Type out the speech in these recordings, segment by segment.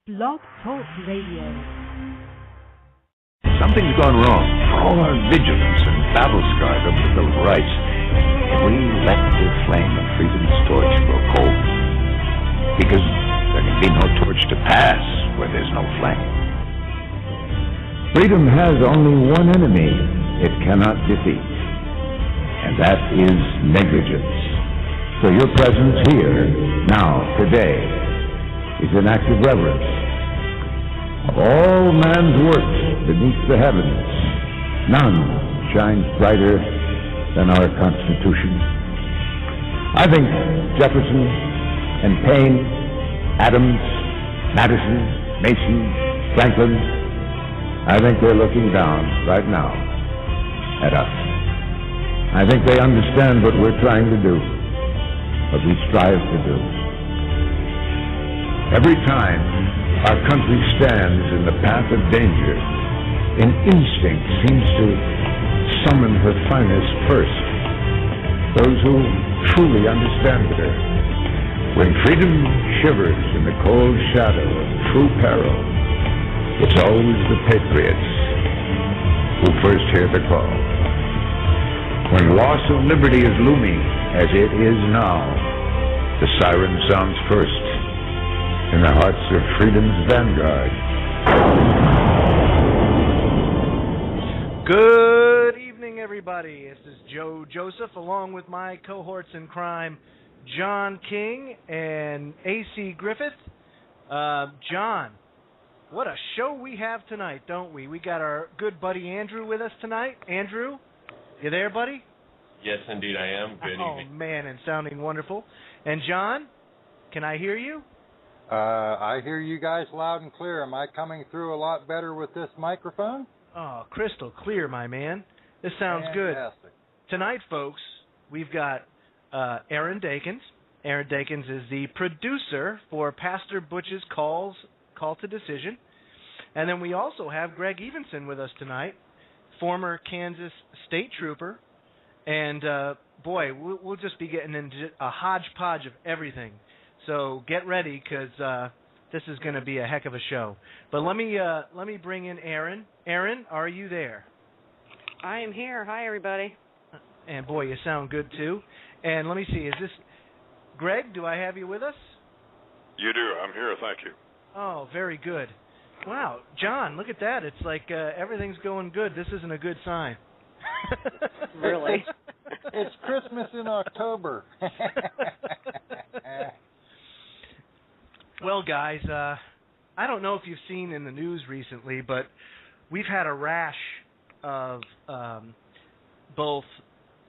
Blog Talk Radio. Something's gone wrong. For all our vigilance and battle scars over the Bill of Rights, have we let the flame of freedom's torch grow cold? Because there can be no torch to pass where there's no flame. Freedom has only one enemy it cannot defeat, and that is negligence. So your presence here, now, today, is an act of reverence. Of all man's works beneath the heavens, none shines brighter than our Constitution. I think Jefferson and Paine, Adams, Madison, Mason, Franklin, I think they're looking down right now at us. I think they understand what we're trying to do, what we strive to do. Every time our country stands in the path of danger, an instinct seems to summon her finest first, those who truly understand her. When freedom shivers in the cold shadow of true peril, it's always the patriots who first hear the call. When loss of liberty is looming, as it is now, the siren sounds first in the hearts of freedom's vanguard. Good evening, everybody. This is Joe Joseph, along with my cohorts in crime, John King and A.C. Griffith. John, what a show we have tonight, don't we? We got our good buddy Andrew with us tonight. Andrew, you there, buddy? Yes, indeed, I am. Good evening. Oh, man, and sounding wonderful. And John, can I hear you? I hear you guys loud and clear. Am I coming through a lot better with this microphone? Oh, crystal clear, my man. This sounds Fantastic. good. Tonight, folks, we've got Erin Dakins. Erin Dakins is the producer for Pastor Butch's Call to Decision. And then we also have Greg Evensen with us tonight, former Kansas State Trooper. And, boy, we'll just be getting into a hodgepodge of everything. So get ready, because this is going to be a heck of a show. But let me bring in Erin. Erin, are you there? I am here. Hi, everybody. And, boy, you sound good, too. And let me see, is this Greg? Do I have you with us? You do. I'm here. Thank you. Oh, very good. Wow, John, look at that. It's like everything's going good. This isn't a good sign. Really? It's Christmas in October. Well, guys, I don't know if you've seen in the news recently, but we've had a rash of both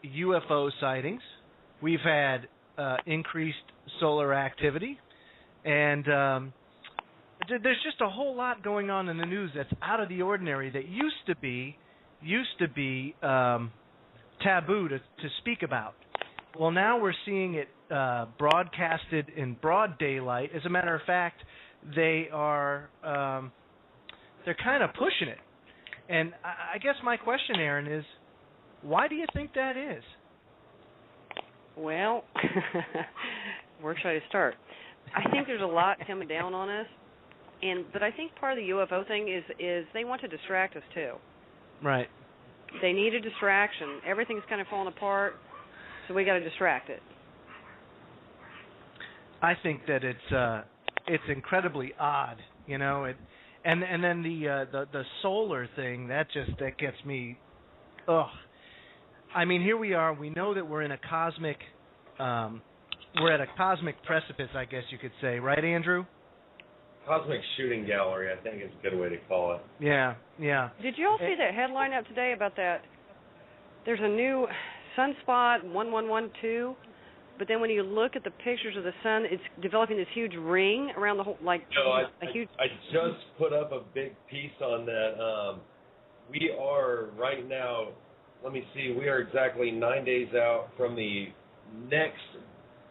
UFO sightings. We've had increased solar activity, and there's just a whole lot going on in the news that's out of the ordinary that used to be taboo to speak about. Well, now we're seeing it broadcasted in broad daylight. As a matter of fact, they're kind of pushing it. And I guess my question, Erin, is why do you think that is? Well, where should I start? I think there's a lot coming down on us, but I think part of the UFO thing is they want to distract us too. Right. They need a distraction. Everything's kind of falling apart, so we got to distract it. I think that it's incredibly odd, you know. And then the solar thing that gets me. Ugh. I mean, here we are. We know that we're in a cosmic. We're at a cosmic precipice, I guess you could say, right, Andrew? Cosmic shooting gallery, I think is a good way to call it. Yeah, yeah. Did you all see that headline out today about that? There's a new sunspot 1112, but then when you look at the pictures of the sun, it's developing this huge ring around the whole, huge. I just put up a big piece on that. We are right now. Let me see. We are exactly 9 days out from the next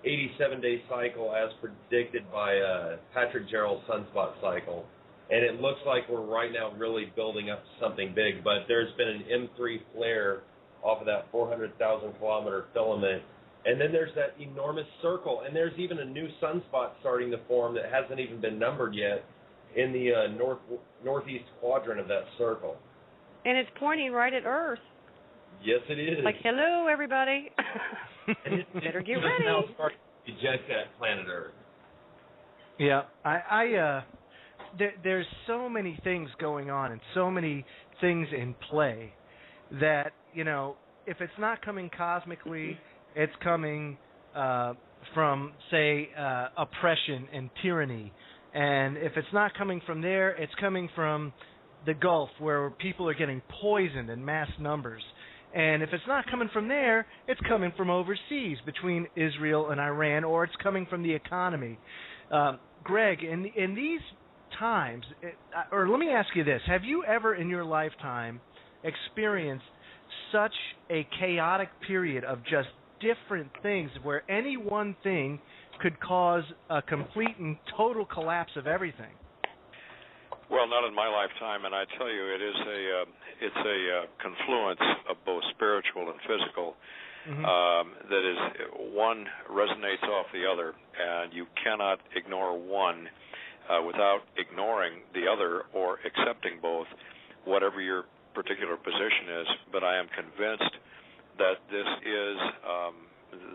87-day cycle as predicted by Patrick Gerald's sunspot cycle. And it looks like we're right now really building up to something big. But there's been an M3 flare off of that 400,000-kilometer filament. And then there's that enormous circle. And there's even a new sunspot starting to form that hasn't even been numbered yet. in the northeast quadrant of that circle. And it's pointing right at Earth. Yes, it is. Like, hello, everybody. Better get ready. Now starting to eject at planet Earth. Yeah, there's so many things going on and so many things in play that, you know, if it's not coming cosmically, it's coming from, say, oppression and tyranny. And if it's not coming from there, it's coming from the Gulf, where people are getting poisoned in mass numbers. And if it's not coming from there, it's coming from overseas between Israel and Iran, or it's coming from the economy. Greg, in these times, or let me ask you this, have you ever in your lifetime experienced such a chaotic period of just different things where any one thing could cause a complete and total collapse of everything? Well, not in my lifetime, and I tell you, it's a confluence of both spiritual and physical. That is, one resonates off the other, and you cannot ignore one without ignoring the other or accepting both, whatever your particular position is. But I am convinced that this is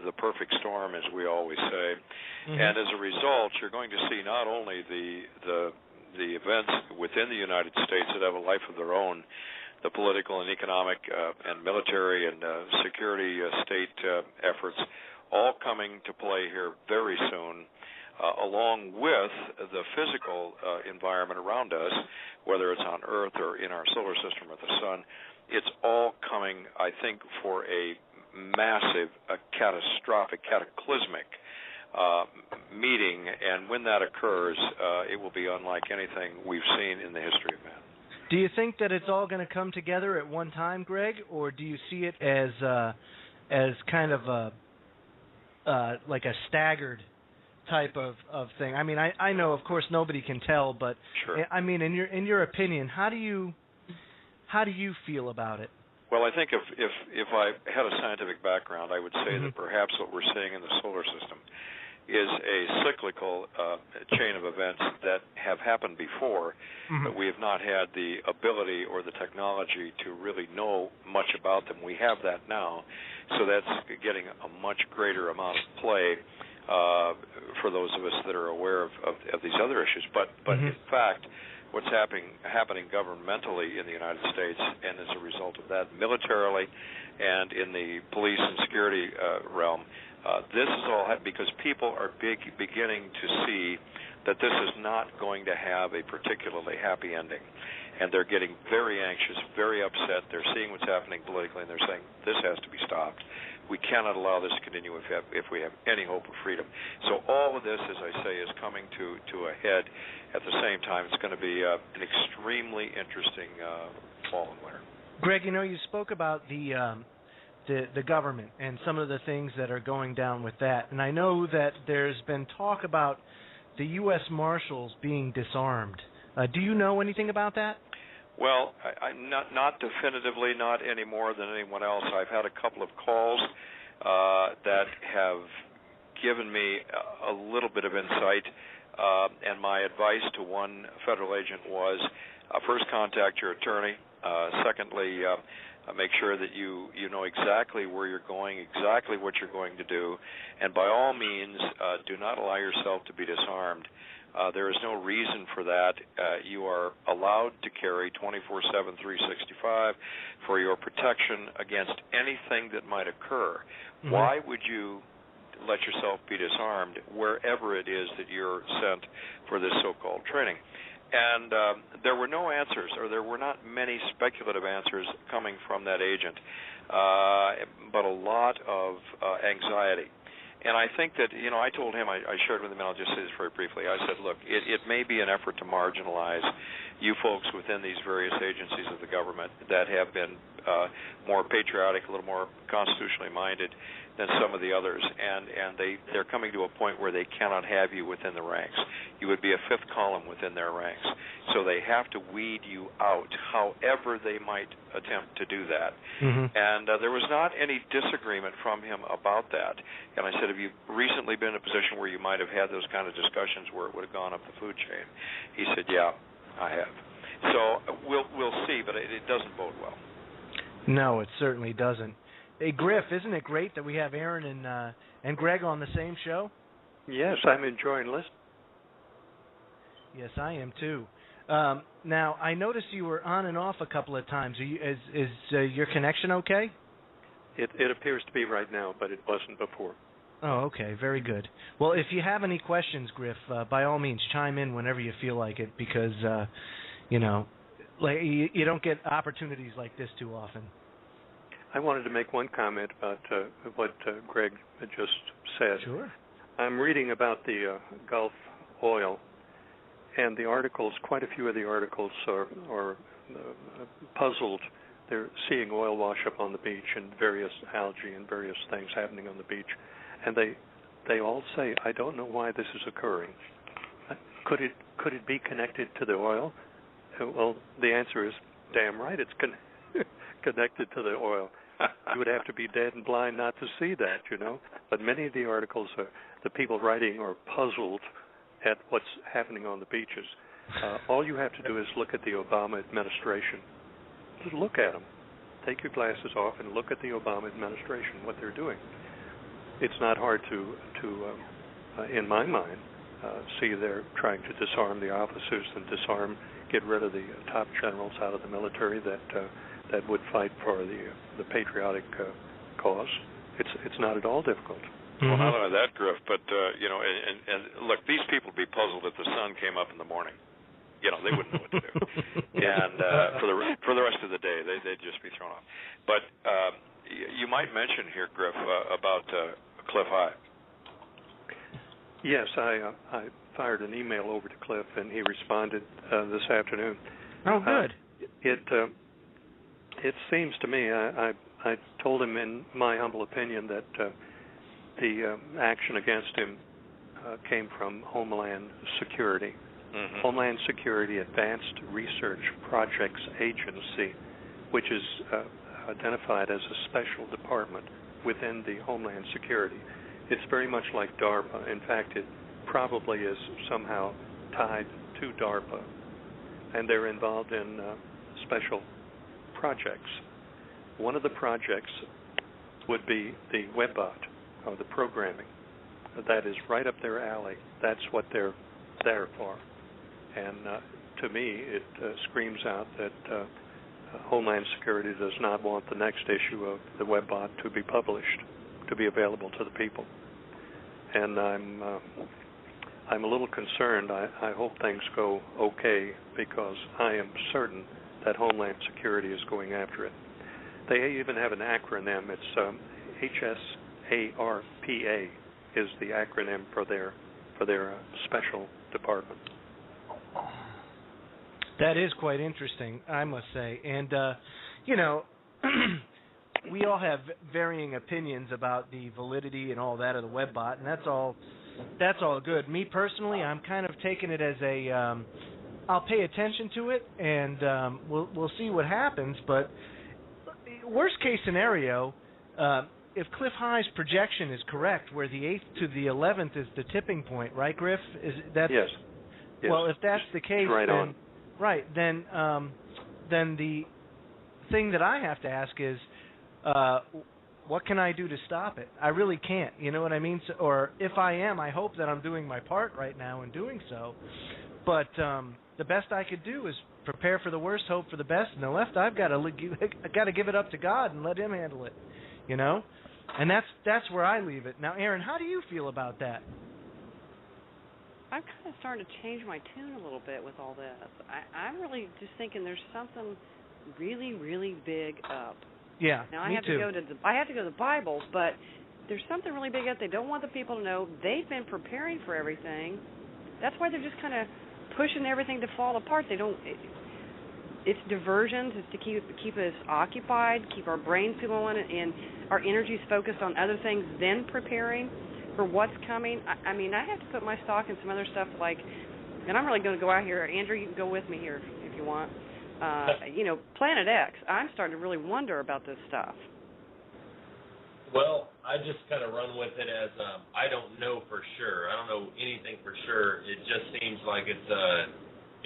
the perfect storm, as we always say. And as a result, you're going to see not only the events within the United States that have a life of their own, the political and economic and military and security state efforts, all coming to play here very soon, along with the physical environment around us, whether it's on Earth or in our solar system or the sun. It's all coming, I think, for a massive, catastrophic, cataclysmic meeting, and when that occurs, it will be unlike anything we've seen in the history of man. Do you think that it's all going to come together at one time, Greg, or do you see it as kind of like a staggered type of thing? I mean, I know, of course, nobody can tell, but sure. I mean, in your opinion, how do you feel about it? Well, I think if I had a scientific background, I would say that perhaps what we're seeing in the solar system is a cyclical chain of events that have happened before, but we have not had the ability or the technology to really know much about them. We have that now, so that's getting a much greater amount of play for those of us that are aware of these other issues. But in fact, what's happening governmentally in the United States, and as a result of that, militarily and in the police and security realm, this is all because people are beginning to see that this is not going to have a particularly happy ending. And they're getting very anxious, very upset. They're seeing what's happening politically, and they're saying, this has to be stopped. We cannot allow this to continue if we have any hope of freedom. So all of this, as I say, is coming to a head at the same time. It's going to be an extremely interesting fall and winter. Greg, you know, you spoke about the government and some of the things that are going down with that. And I know that there's been talk about the U.S. Marshals being disarmed. Do you know anything about that? Well, I'm not definitively, not any more than anyone else. I've had a couple of calls that have given me a little bit of insight, and my advice to one federal agent was, first, contact your attorney. Secondly, make sure that you know exactly where you're going, exactly what you're going to do, and by all means, do not allow yourself to be disarmed. There is no reason for that. You are allowed to carry 24/7, 365 for your protection against anything that might occur. Why would you let yourself be disarmed wherever it is that you're sent for this so-called training? And there were no answers, or there were not many speculative answers coming from that agent, but a lot of anxiety. And I think that, you know, I told him, I shared with him, and I'll just say this very briefly. I said, look, it may be an effort to marginalize you folks within these various agencies of the government that have been more patriotic, a little more constitutionally minded, than some of the others, and they're coming to a point where they cannot have you within the ranks. You would be a fifth column within their ranks. So they have to weed you out, however they might attempt to do that. Mm-hmm. And there was not any disagreement from him about that. And I said, have you recently been in a position where you might have had those kind of discussions where it would have gone up the food chain? He said, yeah, I have. So we'll see, but it doesn't bode well. No, it certainly doesn't. Hey, Griff, isn't it great that we have Erin and Greg on the same show? Yes, I'm enjoying listening. Yes, I am too. Now, I noticed you were on and off a couple of times. Is your connection okay? It appears to be right now, but it wasn't before. Oh, okay, very good. Well, if you have any questions, Griff, by all means, chime in whenever you feel like it, because you don't get opportunities like this too often. I wanted to make one comment about what Greg had just said. Sure. I'm reading about the Gulf oil, and the articles, quite a few of the articles are puzzled. They're seeing oil wash up on the beach and various algae and various things happening on the beach, and they all say, I don't know why this is occurring. Could it be connected to the oil? Well, the answer is damn right it's connected to the oil. You would have to be dead and blind not to see that, But many of the articles, the people writing are puzzled at what's happening on the beaches. All you have to do is look at the Obama administration. Just look at them. Take your glasses off and look at the Obama administration, what they're doing. It's not hard to in my mind, see they're trying to disarm the officers and get rid of the top generals out of the military that would fight for the patriotic cause. It's not at all difficult. Well, not only that, Griff, but and look, these people would be puzzled if the sun came up in the morning. They wouldn't know what to do. And for the rest of the day, they'd just be thrown off. But you might mention here, Griff, about Cliff High. Yes, I fired an email over to Cliff, and he responded this afternoon. Oh, good. It seems to me, I told him in my humble opinion that the action against him came from Homeland Security. Mm-hmm. Homeland Security Advanced Research Projects Agency, which is identified as a special department within the Homeland Security. It's very much like DARPA. In fact, it probably is somehow tied to DARPA, and they're involved in special projects. One of the projects would be the WebBot, or the programming. That is right up their alley. That's what they're there for. And to me, it screams out that Homeland Security does not want the next issue of the WebBot to be published, to be available to the people. And I'm a little concerned. I hope things go okay, because I am certain that Homeland Security is going after it. They even have an acronym. It's HSARPA is the acronym for their special department. That is quite interesting, I must say. And, we all have varying opinions about the validity and all that of the WebBot, and that's all good. Me personally, I'm kind of taking it as I'll pay attention to it, and we'll see what happens. But worst case scenario, if Cliff High's projection is correct, where the 8th to the 11th is the tipping point, right, Griff? Yes. Well, if that's the case, then the thing that I have to ask is, what can I do to stop it? I really can't. You know what I mean? So, or if I am, I hope that I'm doing my part right now in doing so. But the best I could do is prepare for the worst, hope for the best. And the left, I've got to give it up to God and let Him handle it. And that's where I leave it. Now, Erin, how do you feel about that? I'm kind of starting to change my tune a little bit with all this. I'm really just thinking there's something really, really big up. Yeah, now I me have too. I have to go to the Bible, but there's something really big up. They don't want the people to know. They've been preparing for everything. That's why they're just kind of pushing everything to fall apart. They don't. it's diversions. It's to keep us occupied, keep our brains flowing, and our energies focused on other things, then preparing for what's coming. I mean, I have to put my stock in some other stuff like, and I'm really going to go out here. Andrew, you can go with me here if you want. Planet X. I'm starting to really wonder about this stuff. Well, I just kind of run with it as I don't know for sure. I don't know anything for sure. It just seems like it's